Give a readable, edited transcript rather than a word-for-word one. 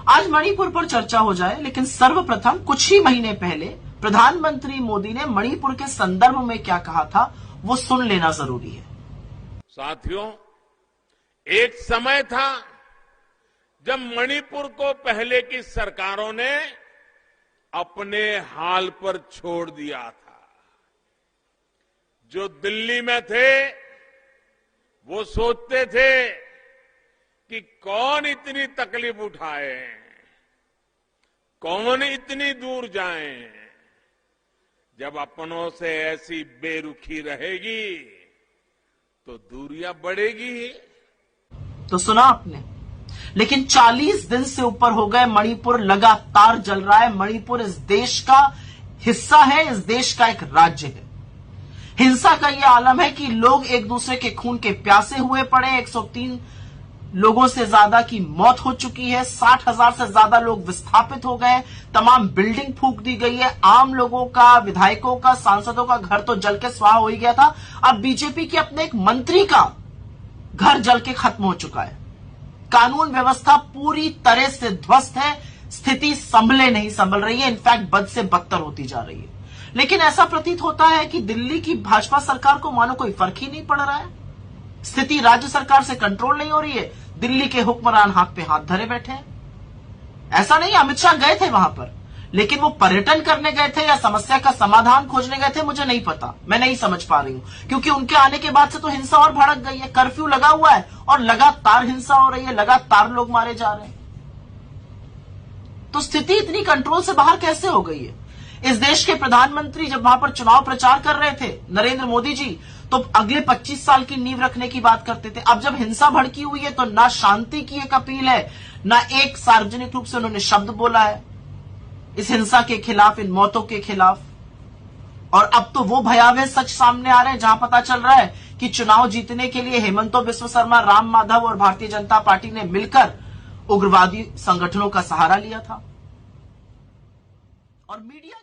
आज मणिपुर पर चर्चा हो जाए, लेकिन सर्वप्रथम कुछ ही महीने पहले प्रधानमंत्री मोदी ने मणिपुर के संदर्भ में क्या कहा था वो सुन लेना जरूरी है। साथियों, एक समय था जब मणिपुर को पहले की सरकारों ने अपने हाल पर छोड़ दिया था। जो दिल्ली में थे वो सोचते थे कि कौन इतनी तकलीफ उठाए, कौन इतनी दूर जाए। जब अपनों से ऐसी बेरुखी रहेगी तो दूरियां बढ़ेगी। तो सुना आपने, लेकिन 40 दिन से ऊपर हो गए, मणिपुर लगातार जल रहा है। मणिपुर इस देश का हिस्सा है, इस देश का एक राज्य है। हिंसा का यह आलम है कि लोग एक दूसरे के खून के प्यासे हुए पड़े। 103 लोगों से ज्यादा की मौत हो चुकी है। 60,000 से ज्यादा लोग विस्थापित हो गए। तमाम बिल्डिंग फूंक दी गई है। आम लोगों का, विधायकों का, सांसदों का घर तो जल के स्वाहा हो ही गया था। अब बीजेपी के अपने एक मंत्री का घर जल के खत्म हो चुका है। कानून व्यवस्था पूरी तरह से ध्वस्त है। स्थिति संभल रही है, इनफैक्ट बद से बदतर होती जा रही है। लेकिन ऐसा प्रतीत होता है कि दिल्ली की भाजपा सरकार को मानो कोई फर्क ही नहीं पड़ रहा है। स्थिति राज्य सरकार से कंट्रोल नहीं हो रही है। दिल्ली के हुक्मरान हाथ पे हाथ धरे बैठे हैं। ऐसा नहीं, अमित शाह गए थे वहां पर, लेकिन वो पर्यटन करने गए थे या समस्या का समाधान खोजने गए थे, मुझे नहीं पता। मैं नहीं समझ पा रही हूं, क्योंकि उनके आने के बाद से तो हिंसा और भड़क गई है। कर्फ्यू लगा हुआ है और लगातार हिंसा हो रही है, लगातार लोग मारे जा रहे हैं। तो स्थिति इतनी कंट्रोल से बाहर कैसे हो गई है? इस देश के प्रधानमंत्री जब वहां पर चुनाव प्रचार कर रहे थे, नरेंद्र मोदी जी, तो अगले 25 साल की नींव रखने की बात करते थे। अब जब हिंसा भड़की हुई है तो ना शांति की एक अपील है, ना एक सार्वजनिक रूप से उन्होंने शब्द बोला है इस हिंसा के खिलाफ, इन मौतों के खिलाफ। और अब तो वो भयावह सच सामने आ रहे हैं जहां पता चल रहा है कि चुनाव जीतने के लिए हेमंतो बिस्व शर्मा, राम माधव और भारतीय जनता पार्टी ने मिलकर उग्रवादी संगठनों का सहारा लिया था। और मीडिया